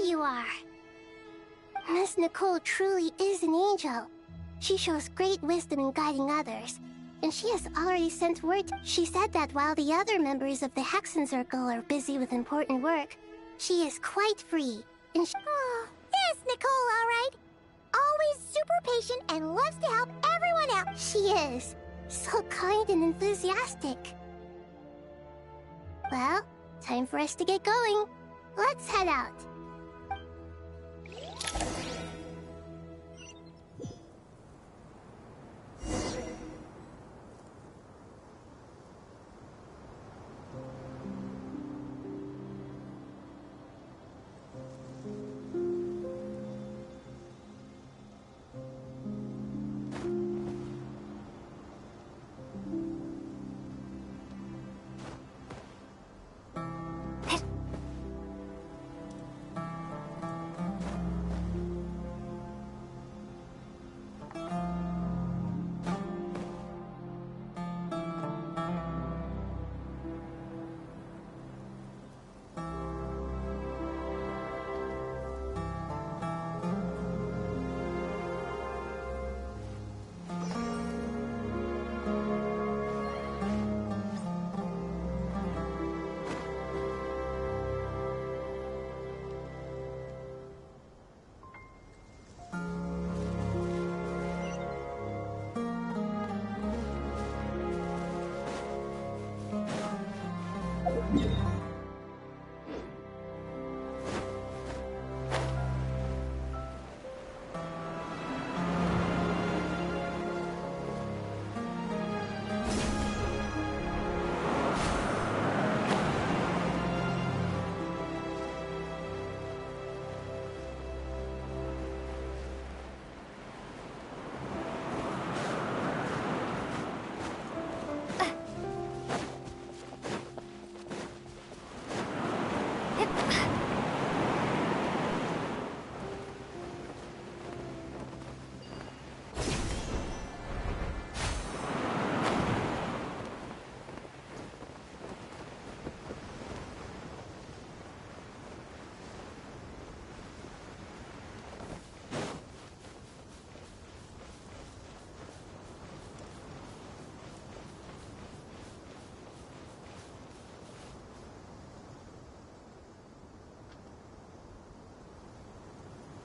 you are. Miss Nicole truly is an angel. She shows great wisdom in guiding others, and she has already sent word. She said that while the other members of the Hexen Circle are busy with important work, she is quite free, and she— Oh, there's Nicole, all right. Always super patient and loves to help everyone out. She is so kind and enthusiastic. Well, time for us to get going. Let's head out.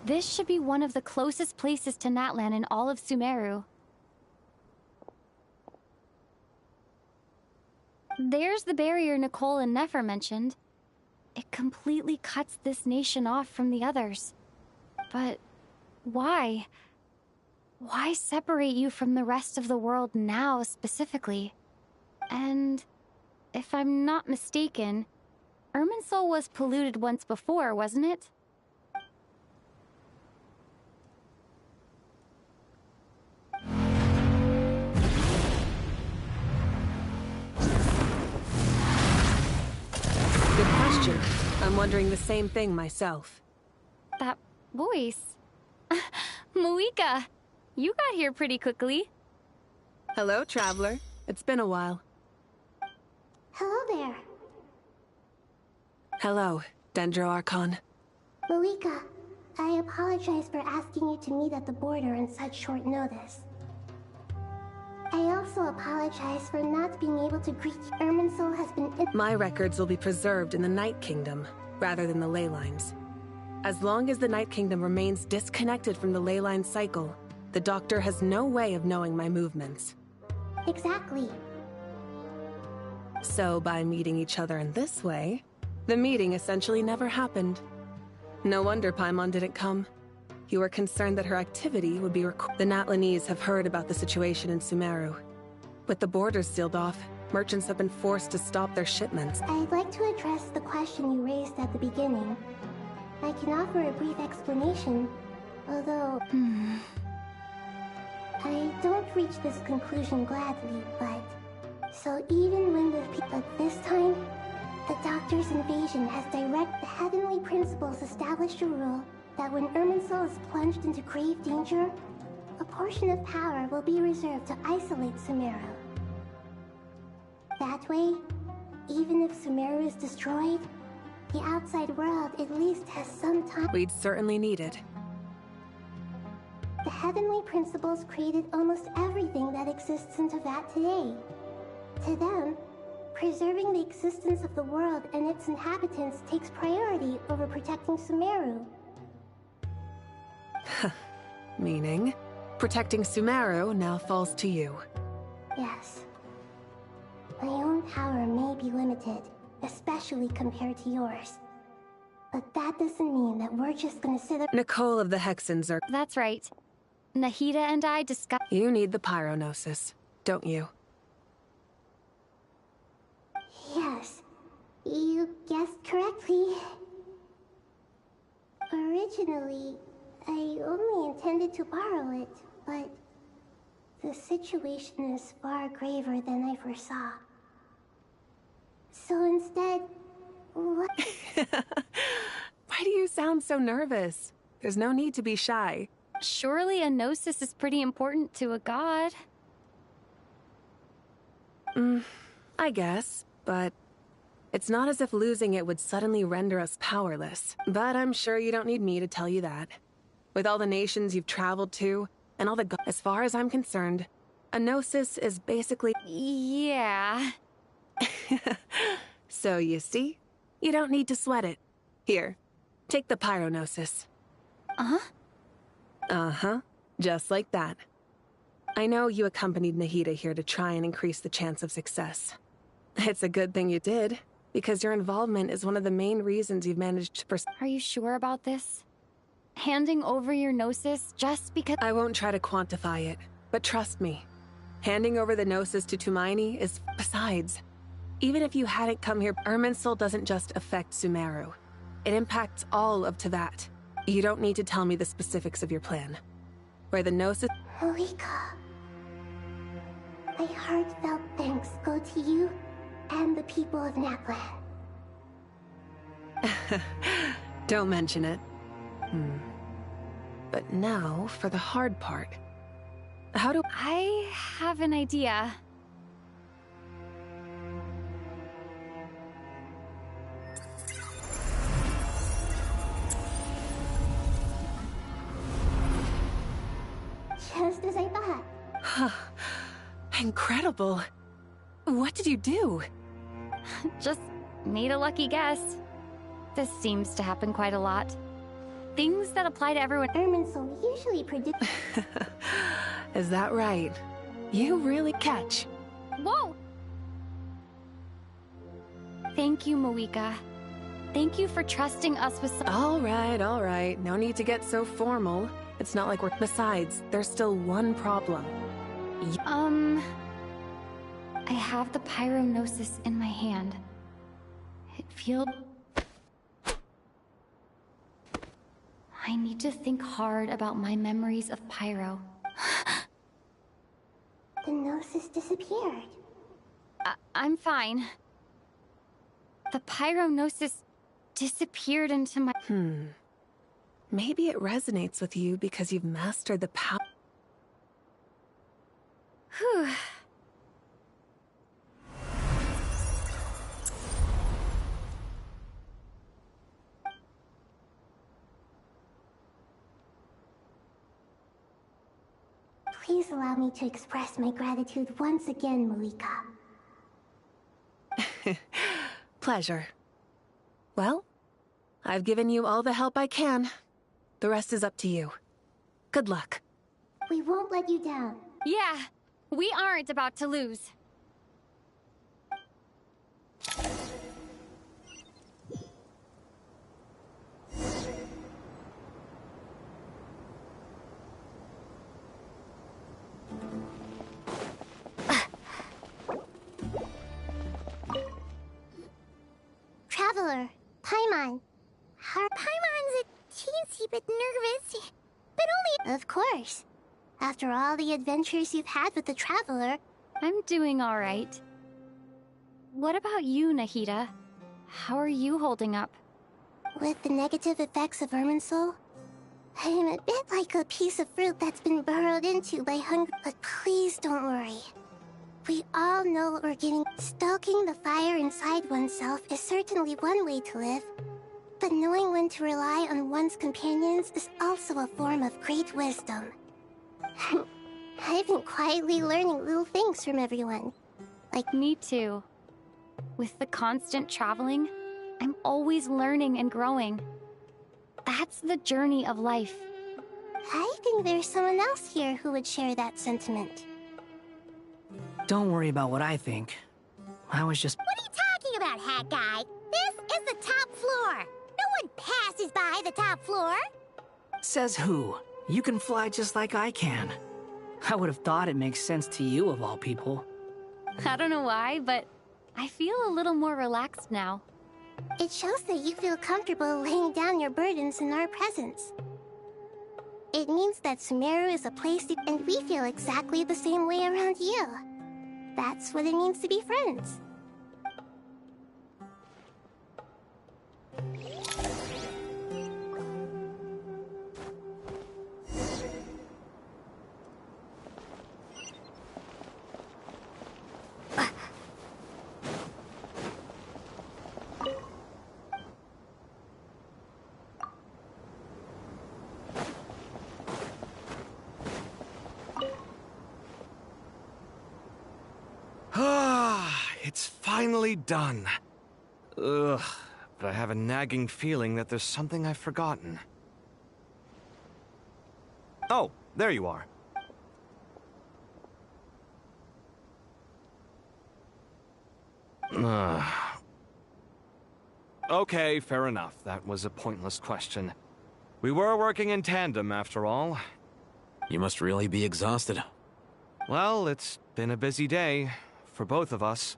This should be one of the closest places to Natlan in all of Sumeru. There's the barrier Nicole and Nefer mentioned. It completely cuts this nation off from the others. But why? Why separate you from the rest of the world now, specifically? And if I'm not mistaken, Irminsul was polluted once before, wasn't it? Good question. I'm wondering the same thing myself. That voice. Moika, you got here pretty quickly. Hello, traveler. It's been a while. Hello there. Hello, Dendro Archon. Moika, I apologize for asking you to meet at the border on such short notice. I also apologize for not being able to greet you. Irminsul has been— My records will be preserved in the Night Kingdom, rather than the ley lines. As long as the Night Kingdom remains disconnected from the ley line cycle, the Doctor has no way of knowing my movements. Exactly. So by meeting each other in this way, the meeting essentially never happened. No wonder Paimon didn't come. You were concerned that her activity would be The Natlanese have heard about the situation in Sumeru. With the borders sealed off, merchants have been forced to stop their shipments. I'd like to address the question you raised at the beginning. I can offer a brief explanation, although— I don't reach this conclusion gladly, but— So even when but this time, the Doctor's invasion has the heavenly principles established a rule that when Irminsul is plunged into grave danger, a portion of power will be reserved to isolate Sumeru. That way, even if Sumeru is destroyed, The outside world at least has some time. We'd certainly need it. The heavenly principles created almost everything that exists in Teyvat today. To them, preserving the existence of the world and its inhabitants takes priority over protecting Sumeru. Meaning, protecting Sumeru now falls to you. Yes. My own power may be limited, especially compared to yours. But that doesn't mean that we're just gonna sit up. Nicole of the Hexens are... That's right. Nahida and I discussed... You need the pyronosis, don't you? Yes, you guessed correctly. Originally, I only intended to borrow it, but the situation is far graver than I foresaw. So instead, what? Why do you sound so nervous? There's no need to be shy. Surely a gnosis is pretty important to a god. I guess, but it's not as if losing it would suddenly render us powerless. But I'm sure you don't need me to tell you that. With all the nations you've traveled to, and all the as far as I'm concerned, a gnosis is basically... Yeah. So you see, you don't need to sweat it. Here, take the pyronosis. Uh-huh? Uh-huh, just like that. I know you accompanied Nahida here to try and increase the chance of success. It's a good thing you did, because your involvement is one of the main reasons you've managed to Are you sure about this? Handing over your gnosis just because... I won't try to quantify it, but trust me. Handing over the gnosis to Tumaini is... Besides, even if you hadn't come here, Irminsul doesn't just affect Sumeru. It impacts all of Teyvat. You don't need to tell me the specifics of your plan. Where the gnosis... Malika, my heartfelt thanks go to you and the people of Naplan. Don't mention it. But now, for the hard part. How do... I have an idea. Just as I thought. Incredible. What did you do? Just made a lucky guess. This seems to happen quite a lot. Things that apply to everyone. Irminsul usually predict. Is that right? You really catch. Whoa! Thank you, Moika. Thank you for trusting us with some... All right. No need to get so formal. It's not like we're... Besides, there's still one problem. I have the pyronosis in my hand. It feels... I need to think hard about my memories of Pyro. The gnosis disappeared. I'm fine. The pyronosis disappeared into my... Maybe it resonates with you because you've mastered the power... Whew. Please allow me to express my gratitude once again, Malika. Pleasure. Well, I've given you all the help I can. The rest is up to you. Good luck. We won't let you down. Yeah, we aren't about to lose. Traveler, Paimon. Paimon's a teensy bit nervous, but only... Of course. After all the adventures you've had with the Traveler... I'm doing all right. What about you, Nahida? How are you holding up? With the negative effects of Irminsul, I'm a bit like a piece of fruit that's been burrowed into by hunger. But please don't worry. We all know we're getting... Stoking the fire inside oneself is certainly one way to live. But knowing when to rely on one's companions is also a form of great wisdom. I've been quietly learning little things from everyone. Like me too. With the constant traveling, I'm always learning and growing. That's the journey of life. I think there's someone else here who would share that sentiment. Don't worry about what I think. I was just... What are you talking about, Hat Guy? This is the top floor. No one passes by the top floor. Says who? You can fly just like I can. I would have thought it makes sense to you of all people. I don't know why, but I feel a little more relaxed now. It shows that you feel comfortable laying down your burdens in our presence. It means that Sumeru is a place and we feel exactly the same way around you. That's what it means to be friends. It's finally done. Ugh, but I have a nagging feeling that there's something I've forgotten. Oh, there you are. Okay, fair enough. That was a pointless question. We were working in tandem, after all. You must really be exhausted. Well, it's been a busy day for both of us.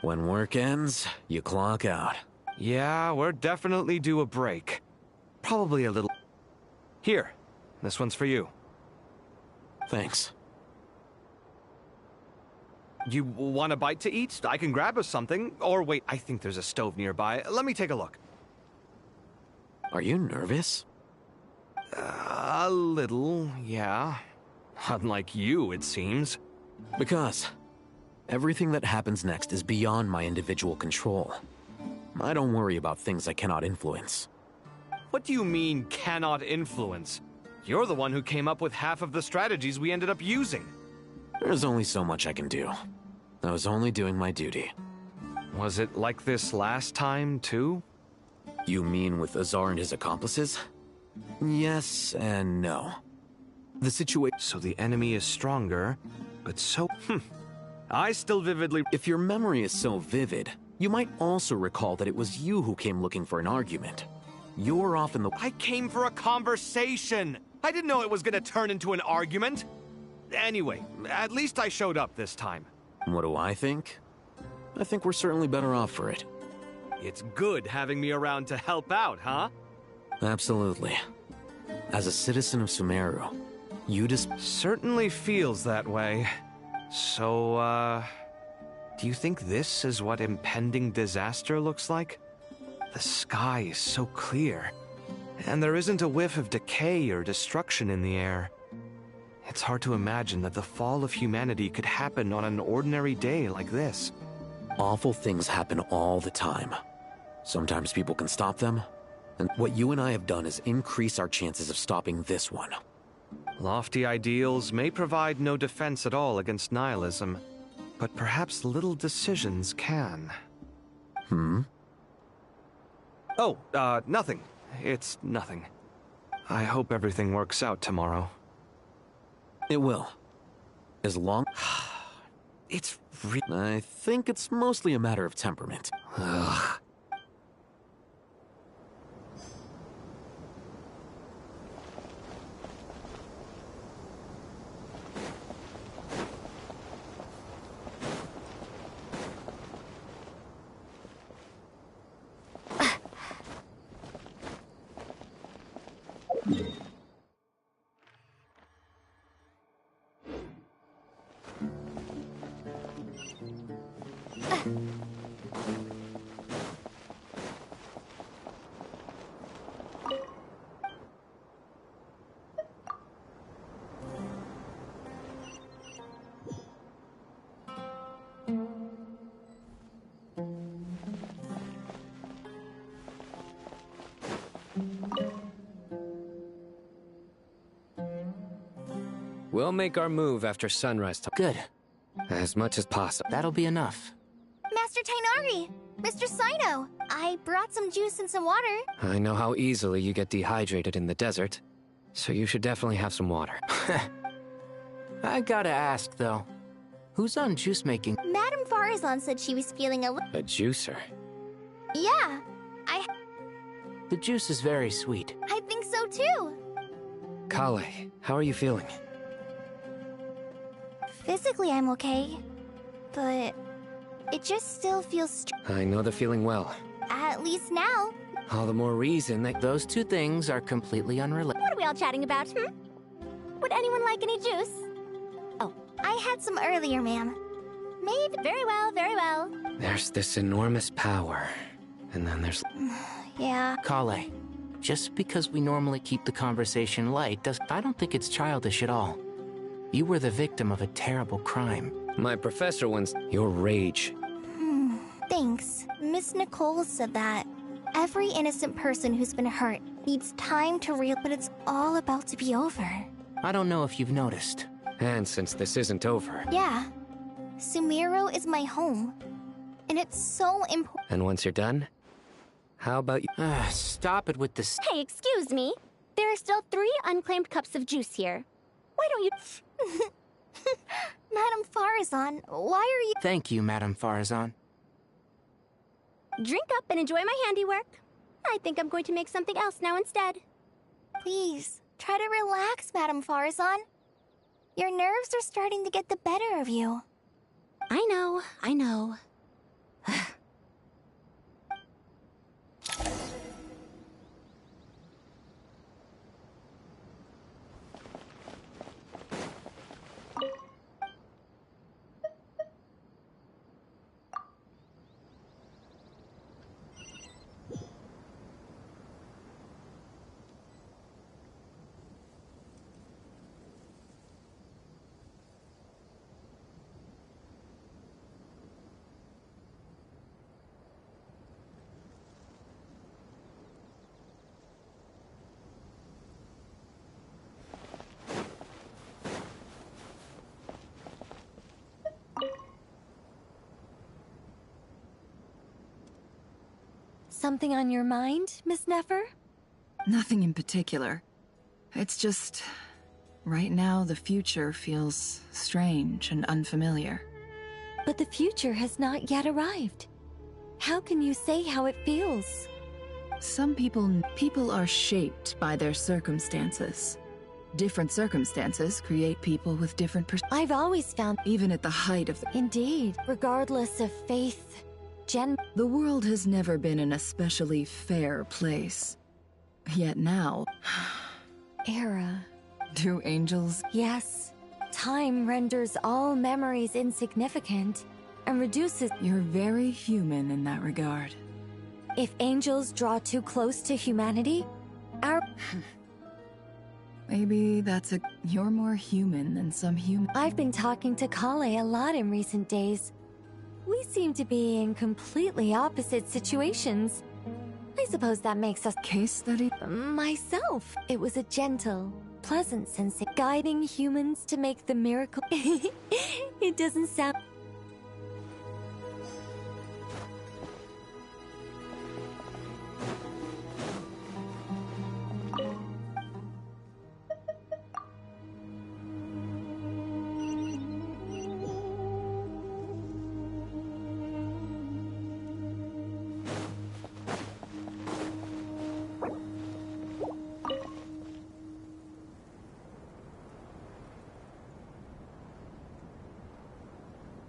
When work ends, you clock out. Yeah, we're definitely due a break. Probably a little... Here, this one's for you. Thanks. You want a bite to eat? I can grab us something. Or wait, I think there's a stove nearby. Let me take a look. Are you nervous? A little, yeah. Unlike you, it seems. Because everything that happens next is beyond my individual control. I don't worry about things I cannot influence. What do you mean, cannot influence? You're the one who came up with half of the strategies we ended up using. There's only so much I can do. I was only doing my duty. Was it like this last time, too? You mean with Azar and his accomplices? Yes and no. The situation... So the enemy is stronger, but so... I still vividly... If your memory is so vivid, you might also recall that it was you who came looking for an argument. You're often the... I came for a conversation! I didn't know it was gonna turn into an argument! Anyway, at least I showed up this time. What do I think? I think we're certainly better off for it. It's good having me around to help out, huh? Absolutely. As a citizen of Sumeru, you just... Certainly feels that way. So, do you think this is what impending disaster looks like? The sky is so clear, and there isn't a whiff of decay or destruction in the air. It's hard to imagine that the fall of humanity could happen on an ordinary day like this. Awful things happen all the time. Sometimes people can stop them, and what you and I have done is increase our chances of stopping this one. Lofty ideals may provide no defense at all against nihilism, but perhaps little decisions can. Oh, nothing. It's nothing. I hope everything works out tomorrow. It will. As long... It's I think it's mostly a matter of temperament. Ugh. We'll make our move after sunrise. Good. As much as possible. That'll be enough. Master Tainari! Mr. Sino! I brought some juice and some water. I know how easily you get dehydrated in the desert, so you should definitely have some water. I gotta ask, though. Who's on juice making? Madame Farazan said she was feeling a A juicer? Yeah, The juice is very sweet. I think so too. Kale, how are you feeling? Physically, I'm okay. But it just still feels I know the feeling well. at least now. All the more reason that Those two things are completely unrelated. What are we all chatting about, Would anyone like any juice? Oh, I had some earlier, ma'am. Maybe. Very well, very well. there's this enormous power, and then there's... Yeah. Kale, just because we normally keep the conversation light I don't think it's childish at all. You were the victim of a terrible crime. My professor once... Your rage. Thanks. Miss Nicole said that every innocent person who's been hurt needs time to but it's all about to be over. I don't know if you've noticed. And since this isn't over... Yeah. Sumiro is my home. And it's so important. And once you're done, how about you... Stop it with this. Hey, excuse me. There are still 3 unclaimed cups of juice here. Why don't you... Madame Farazan, why are you... Thank you, Madame Farazan. Drink up and enjoy my handiwork. I think I'm going to make something else now instead. Please, try to relax, Madame Farazan. Your nerves are starting to get the better of you. I know. Something on your mind, Miss Nefer? Nothing in particular. It's just... right now, the future feels strange and unfamiliar. But the future has not yet arrived. How can you say how it feels? Some people are shaped by their circumstances. Different circumstances create people with different I've always found... even at the height of the... Indeed, regardless of faith, The world has never been an especially fair place. Yet now... Era. Do angels... Yes. Time renders all memories insignificant and reduces... You're very human in that regard. If angels draw too close to humanity, our... Maybe that's a... You're more human than some human... I've been talking to Kale a lot in recent days. We seem to be in completely opposite situations. I suppose that makes us... Case study? Myself. It was a gentle, pleasant sense guiding humans to make the miracle. It doesn't sound...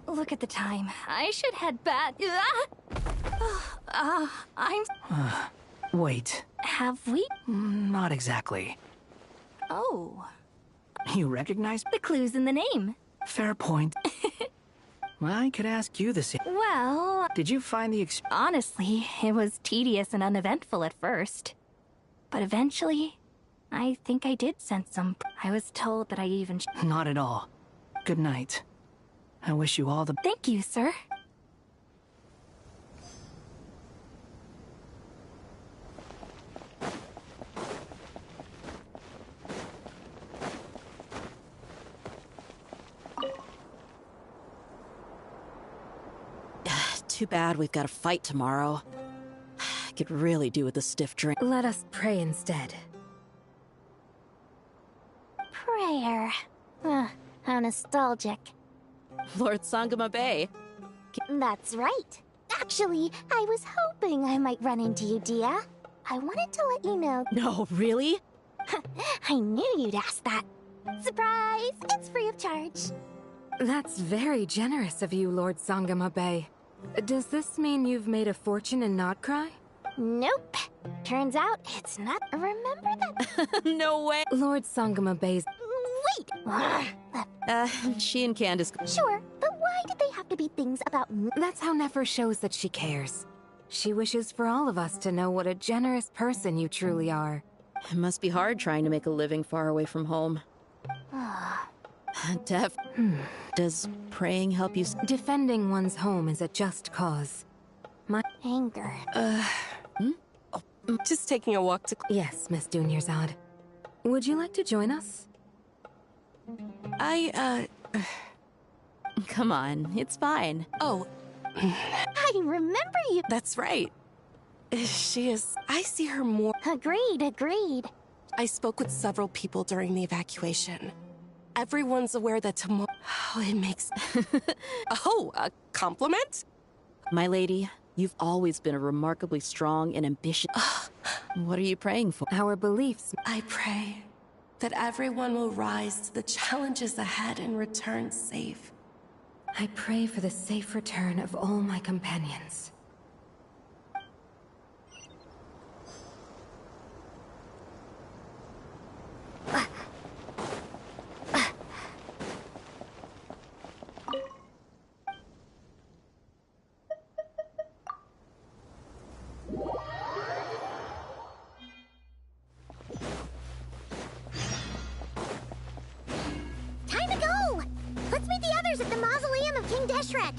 Look at the time. I should head back. I'm... Wait. Have we? Not exactly. Oh. You recognize... The clue's in the name. Fair point. Well, I could ask you the same. Well... Did you find the Honestly, it was tedious and uneventful at first. But eventually, I think I did sense some... I was told that I even... Not at all. Good night. I wish you all the... Thank you, sir. Too bad we've got a fight tomorrow. I could really do with a stiff drink. Let us pray instead. Prayer. How nostalgic. Lord Sangama Bay. That's right. Actually, I was hoping I might run into you, Dia. I wanted to let you know. No, really? I knew you'd ask that. Surprise! It's free of charge. That's very generous of you, Lord Sangama Bay. Does this mean you've made a fortune in Notcry? Nope. Turns out it's not. Remember that? No way. Lord Sangama Bay's... Wait! She and Candace... Sure, but why did they have to be things about me? That's how Nefer shows that she cares. She wishes for all of us to know what a generous person you truly are. It must be hard trying to make a living far away from home. Def... Does praying help you... Defending one's home is a just cause. My... Anger. Just taking a walk to... Yes, Miss Dunyarzad. Would you like to join us? Come on, it's fine. Oh. I remember you. That's right. She is... I see her more... Agreed. I spoke with several people during the evacuation. Everyone's aware that tomorrow... Oh, it makes... Oh, a compliment? My lady, you've always been a remarkably strong and ambitious... What are you praying for? Our beliefs... I pray that everyone will rise to the challenges ahead and return safe. I pray for the safe return of all my companions. Time to go! Let's meet the others at the mausoleum of King Deshret.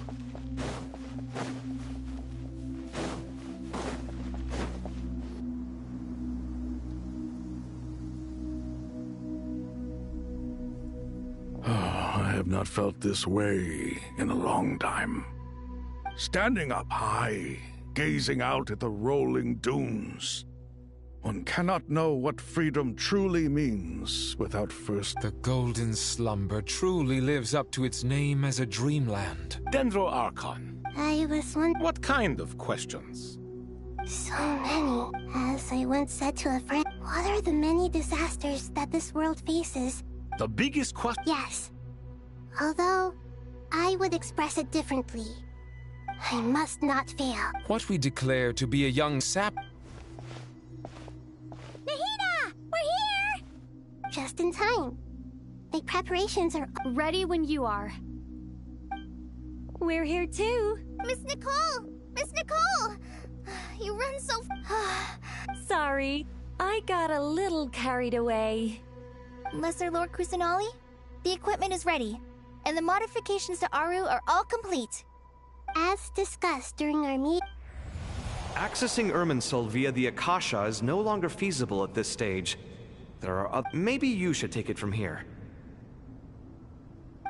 I have not felt this way in a long time. Standing up high, gazing out at the rolling dunes. One cannot know what freedom truly means without first... The Golden Slumber truly lives up to its name as a dreamland. Dendro Archon. I was wondering... What kind of questions? So many. As I once said to a friend, what are the many disasters that this world faces? The biggest question? Yes. Although, I would express it differently. I must not fail. What we declare to be a young sap... Nahida! We're here! Just in time. The preparations are... Ready when you are. We're here too. Miss Nicole! Miss Nicole! You run so... Sorry, I got a little carried away. Lesser Lord Kusanali, the equipment is ready, and the modifications to Aru are all complete. As discussed during our meeting... Accessing Irminsul via the Akasha is no longer feasible at this stage. There are maybe you should take it from here.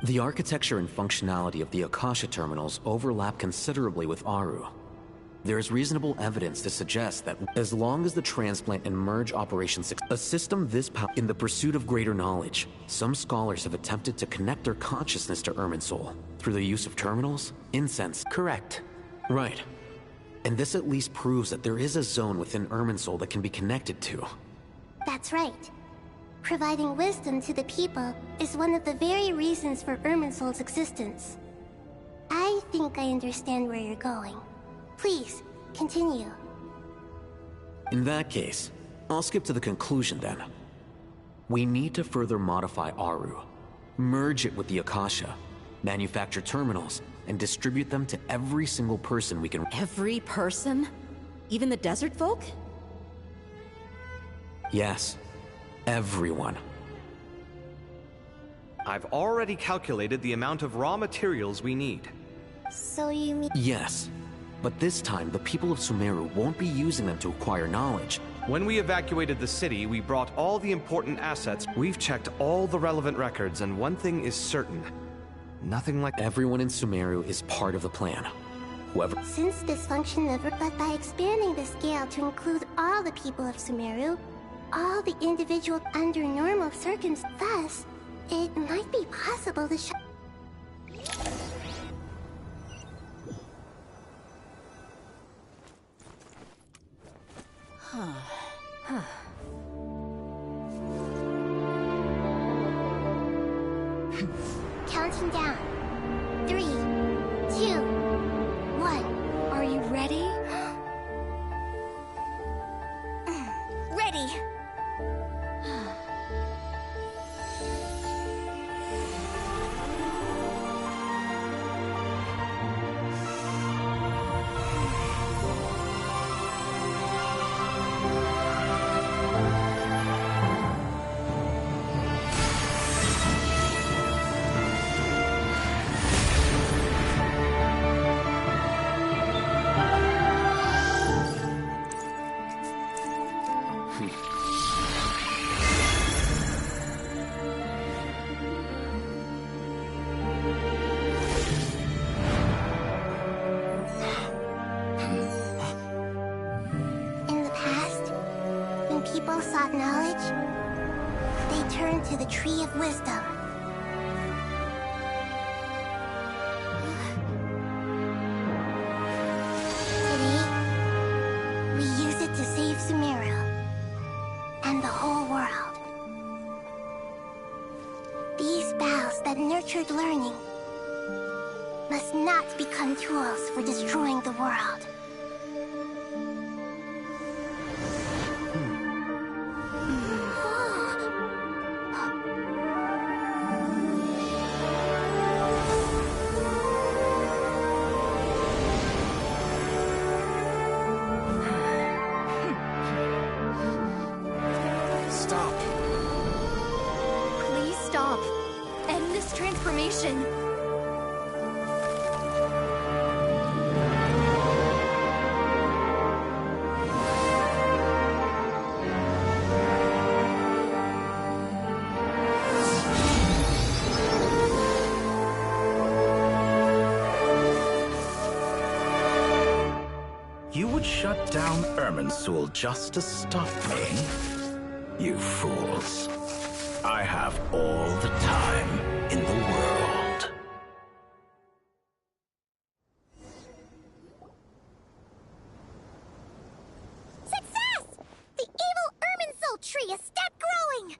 The architecture and functionality of the Akasha terminals overlap considerably with Aru. There is reasonable evidence to suggest that as long as the transplant and merge operations a system this powerful in the pursuit of greater knowledge, some scholars have attempted to connect their consciousness to Irminsul through the use of terminals, incense. Correct. Right. And this at least proves that there is a zone within Irminsul that can be connected to. That's right. Providing wisdom to the people is one of the very reasons for Irminsul's existence. I think I understand where you're going. Please, continue. In that case, I'll skip to the conclusion then. We need to further modify Aru, merge it with the Akasha, manufacture terminals, and distribute them to every single person we can... Every person? Even the desert folk? Yes, everyone. I've already calculated the amount of raw materials we need. So you mean... Yes, but this time the people of Sumeru won't be using them to acquire knowledge. When we evacuated the city, we brought all the important assets. We've checked all the relevant records, and one thing is certain. Nothing like... Everyone in Sumeru is part of the plan. Whoever... Since dysfunction never, but by expanding the scale to include all the people of Sumeru, all the individuals under normal circumstances, thus, it might be possible to Counting down. 3, 2, 1. Are you ready? Ready! people sought knowledge, they turned to the Tree of Wisdom. Today, we use it to save Sumeru and the whole world. These boughs that nurtured learning must not become tools for destroying the world. Stop. Please stop. End this transformation. You would shut down Irminsul just to stop me? You fools. I have all the time in the world. Success! The evil Irminsul tree has stopped growing!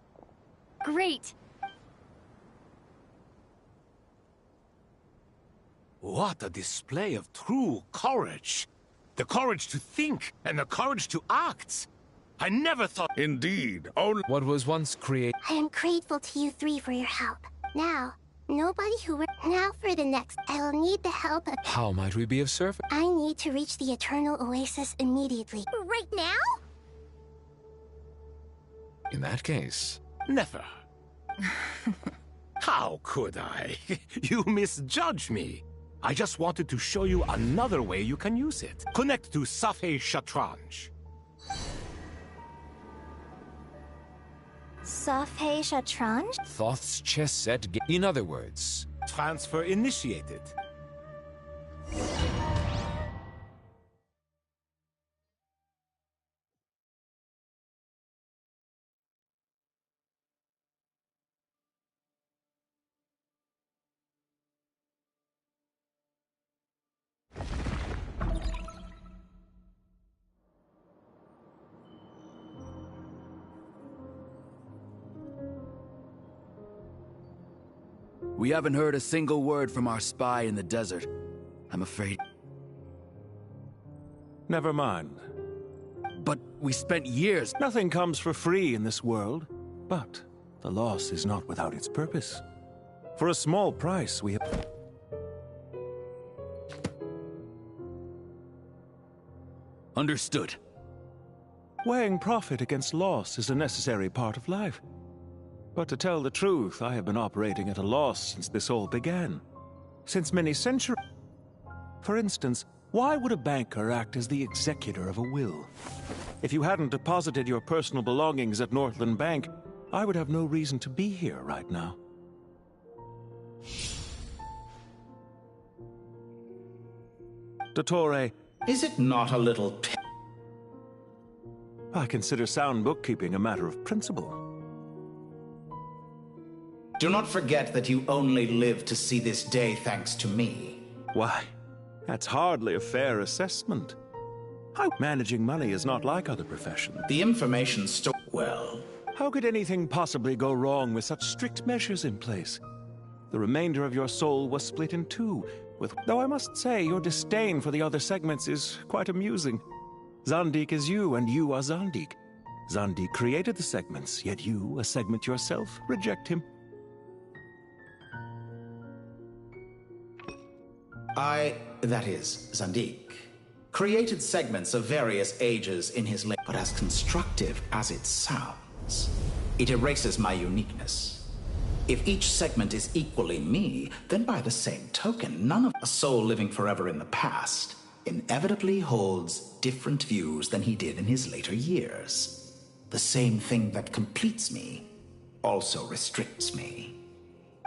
Great! What a display of true courage! The courage to think and the courage to act! I never thought— Indeed, only— What was once created— I am grateful to you three for your help. Now, nobody who— Now for the next. I will need the help of— How might we be of service? I need to reach the Eternal Oasis immediately. Right now? In that case... Never. How could I? You misjudge me. I just wanted to show you another way you can use it. Connect to Safei Shatranj. Safei Shatranj? Thoth's chess set. In other words... Transfer initiated. We haven't heard a single word from our spy in the desert. I'm afraid. Never mind. But we spent years— Nothing comes for free in this world. But the loss is not without its purpose. For a small price, we have... Understood. Weighing profit against loss is a necessary part of life. But to tell the truth, I have been operating at a loss since this all began. Since many centuries. For instance, why would a banker act as the executor of a will? If you hadn't deposited your personal belongings at Northland Bank, I would have no reason to be here right now. Dottore, Is it not a little I consider sound bookkeeping a matter of principle. Do not forget that you only live to see this day thanks to me. Why, that's hardly a fair assessment. Managing money is not like other professions. The information well. How could anything possibly go wrong with such strict measures in place? The remainder of your soul was split in two, though I must say your disdain for the other segments is quite amusing. Zandik is you, and you are Zandik. Zandik created the segments, yet you, a segment yourself, reject him. That is, Zandik, created segments of various ages in his life, but as constructive as it sounds, it erases my uniqueness. If each segment is equally me, then by the same token, none of a soul living forever in the past inevitably holds different views than he did in his later years. The same thing that completes me also restricts me.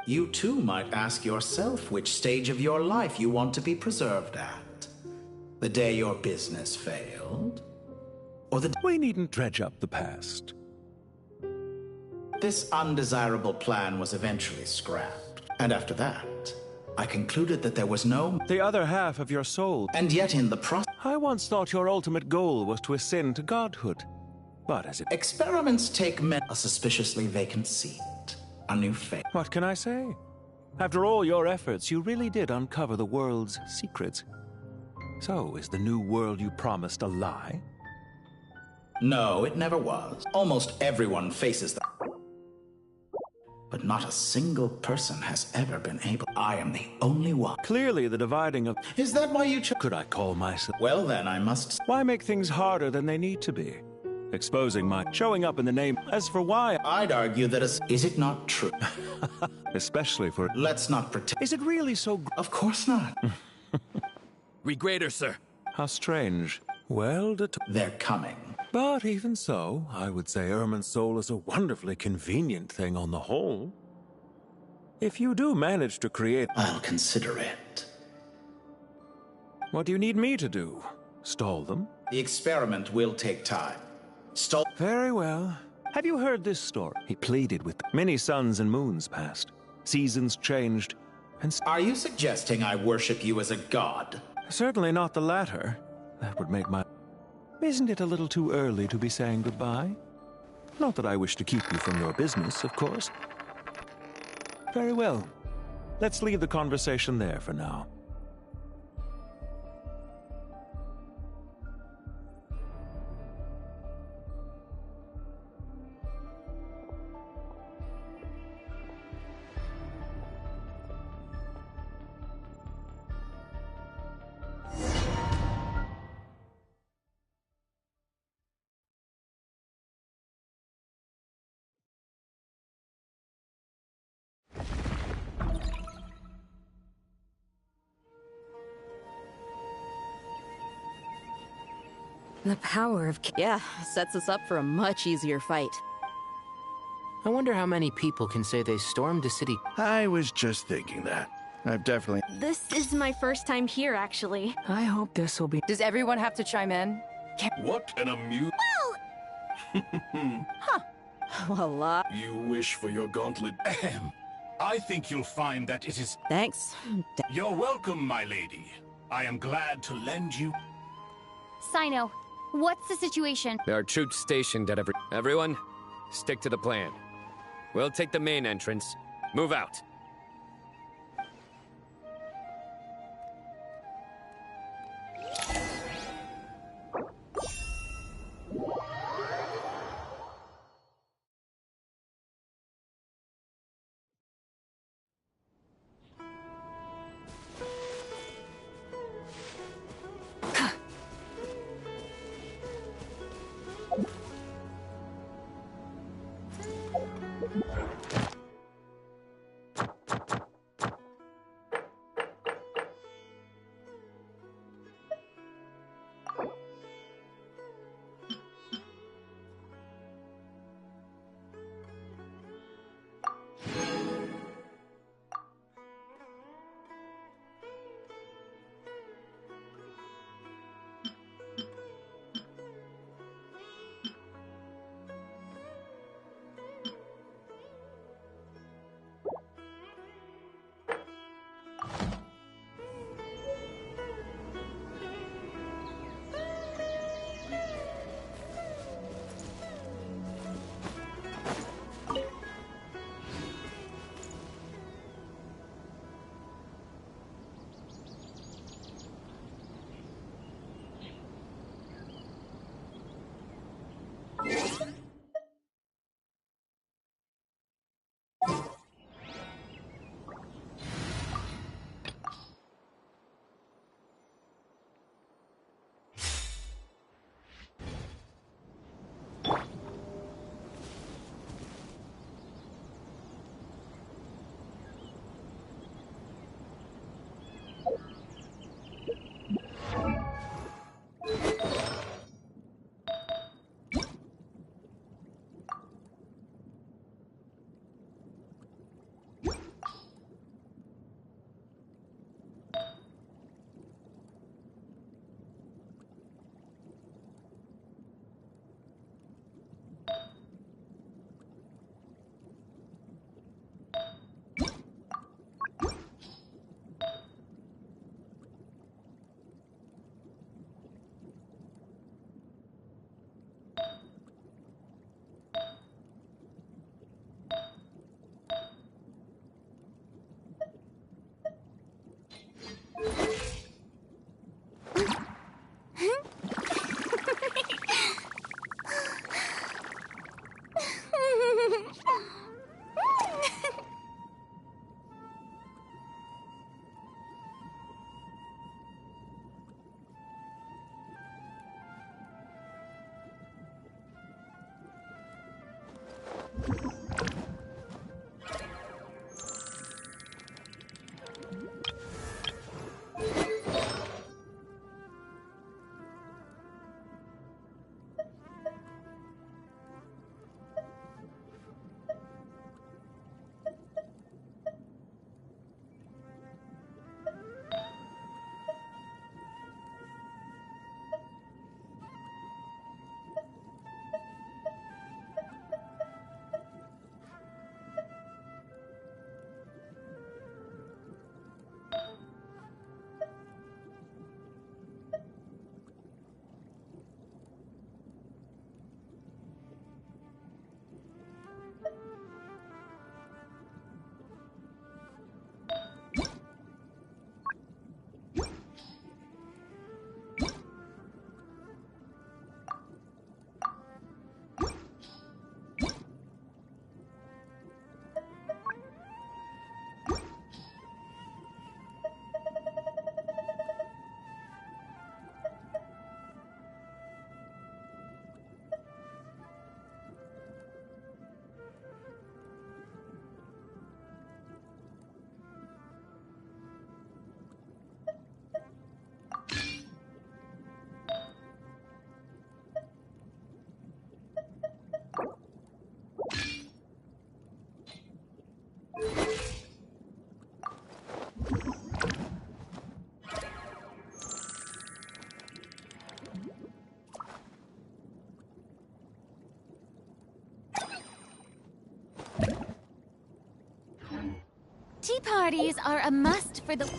You too might ask yourself which stage of your life you want to be preserved at. The day your business failed? Or the... We needn't dredge up the past. This undesirable plan was eventually scrapped. And after that, I concluded that there was no... The other half of your soul. And yet in the process... I once thought your ultimate goal was to ascend to godhood. But as it... Experiments take a suspiciously vacant seat. A new fate. What can I say? After all your efforts, you really did uncover the world's secrets. So, is the new world you promised a lie? No, it never was. Almost everyone faces that. But not a single person has ever been able. I am the only one. Clearly the dividing of... Is that why you Could I call myself... Well then, I must... Why make things harder than they need to be? Exposing my... Showing up in the name... As for why... I'd argue that is it not true? Especially for... Let's not pretend... Is it really so... Of course not. Regrader, sir. How strange. Well, they're coming. But even so, I would say Ermin's soul is a wonderfully convenient thing on the whole. If you do manage to create... I'll consider it. What do you need me to do? Stall them? The experiment will take time. Very well. Have you heard this story? He pleaded with many suns and moons passed. Seasons changed, and... Are you suggesting I worship you as a god? Certainly not the latter. That would make my... Isn't it a little too early to be saying goodbye? Not that I wish to keep you from your business, of course. Very well. Let's leave the conversation there for now. The power of... Yeah, sets us up for a much easier fight. I wonder how many people can say they stormed a city. I was just thinking that. I've definitely... This is my first time here, actually. I hope this will be... Does everyone have to chime in? What an amuse... Huh. A lot. You wish for your gauntlet. Ahem. I think you'll find that it is... Thanks. You're welcome, my lady. I am glad to lend you... Sino, what's the situation? There are troops stationed at Everyone, stick to the plan. We'll take the main entrance. Move out. parties are a must for the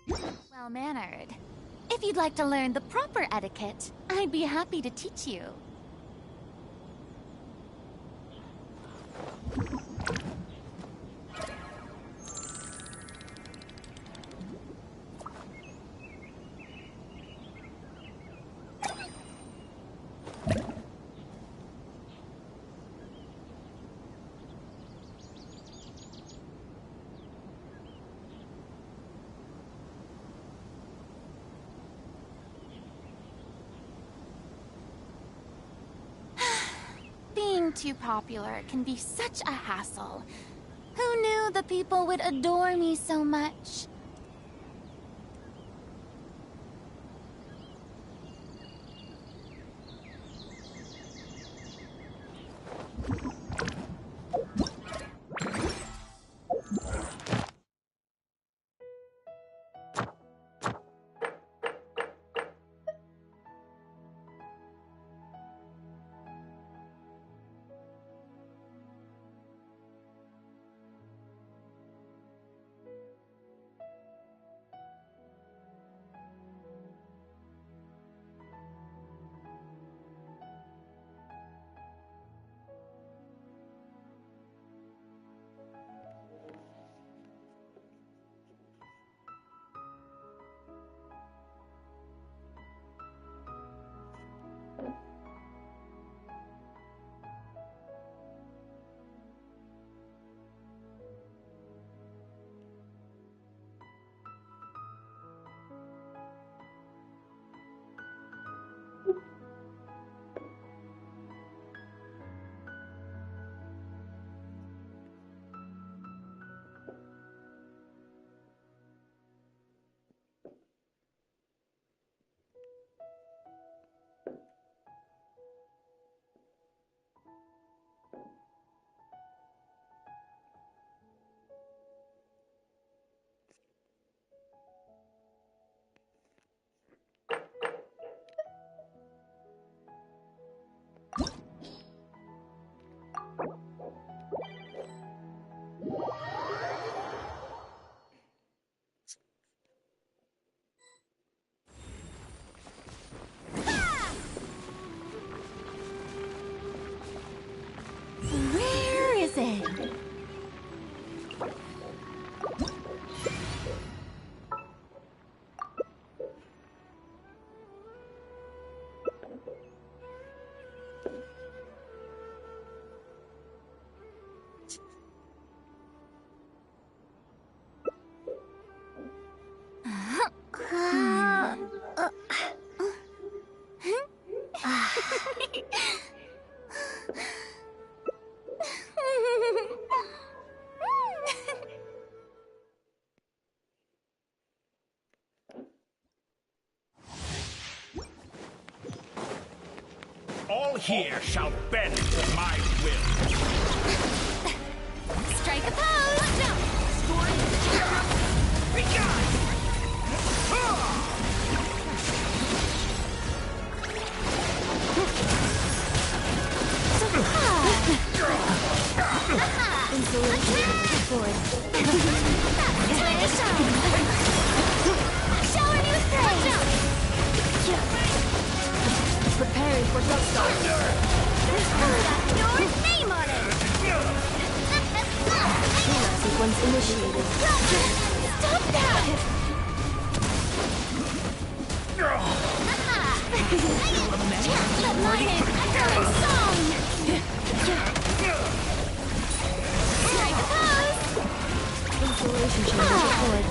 well-mannered. If you'd like to learn the proper etiquette, I'd be happy to teach you. Being too popular can be such a hassle. Who knew the people would adore me so much? Where is it? All here shall bend to my will. Strike a pose! Insolation forward. That's way to shine! Show a new thing! Preparing for dust your name on it! Sequence initiated. Stop that! Let mine echo in song! Strike a pose! Insulation chamber deployed.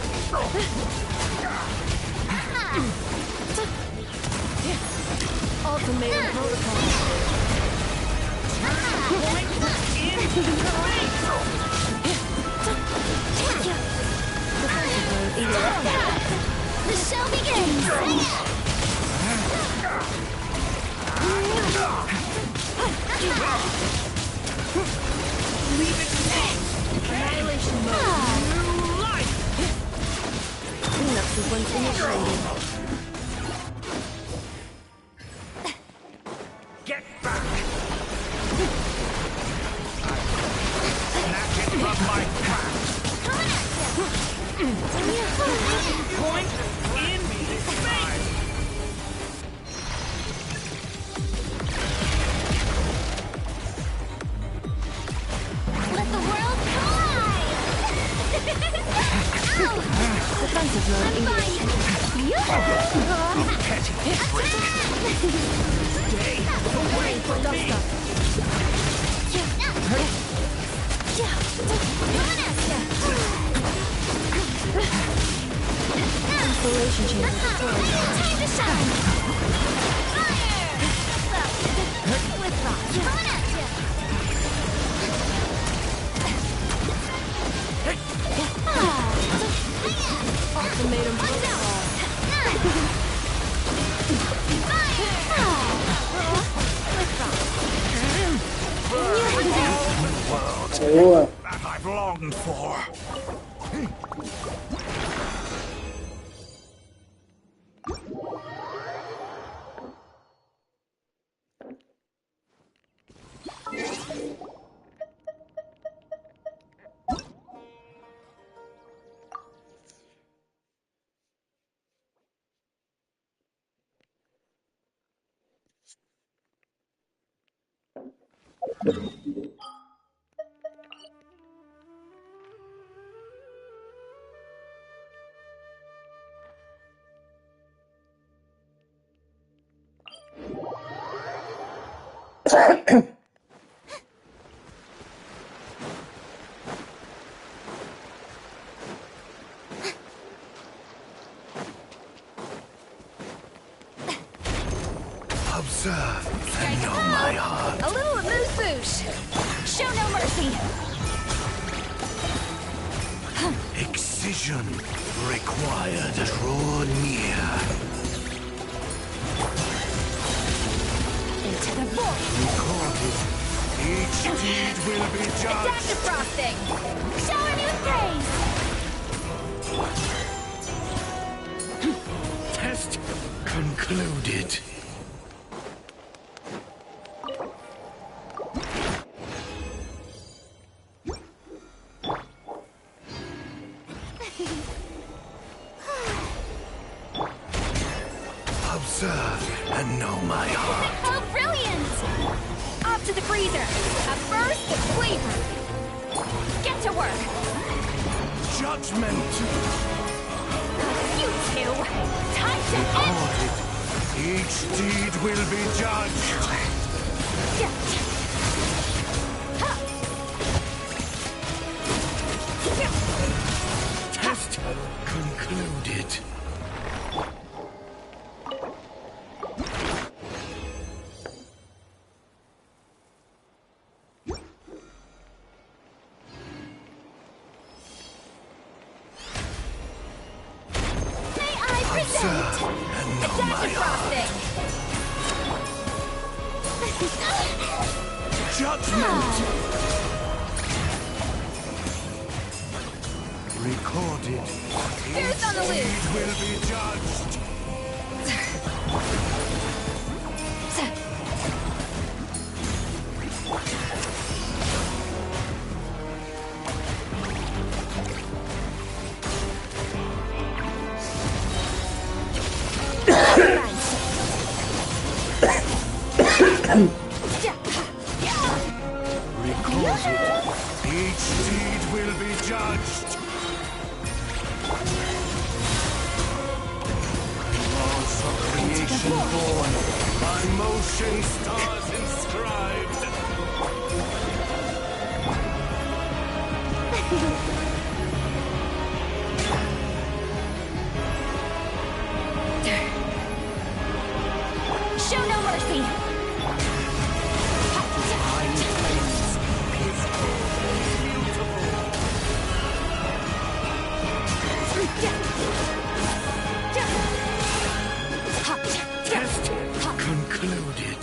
Ultimatum protocol. The show begins! Leave it! Annihilation mode. New life! Cleanup sequence initiated. Get back! Snatch it from my grasp! Coming at you! Point in space! Let the world collide! Ow! Defensive mode engaged. Petty freak! Stay away from me! Installation chamber deployed. Time to shine! Fire! With rock. Coming at ya! Ultimatum protocol. World that I've longed for. Observe and know my heart. A little amuse-bouche. Show no mercy. Excision required. Draw near. Into the void. Recorded. Each deed will be Attack judged. the frosting. Show him your praise. Test concluded. Observe and know my heart. Oh, brilliant! Off to the freezer. A first flavor. Get to work. Judgment. You two. Time to end. Recorded. Each deed will be judged. Test concluded. May I present Adaptive frosting. Judgment. Recorded. Who's on the loose? Each deed will be judged. Recorded. Each deed will be judged. Laws of creation born, by motion stars inscribed. Show no mercy. Test concluded.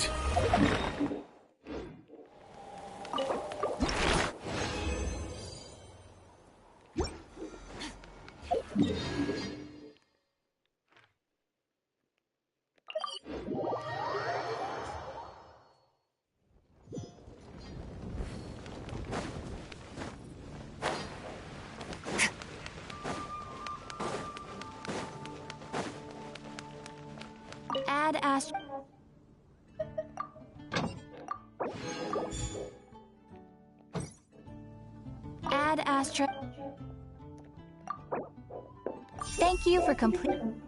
Add Astra. Thank you for completing.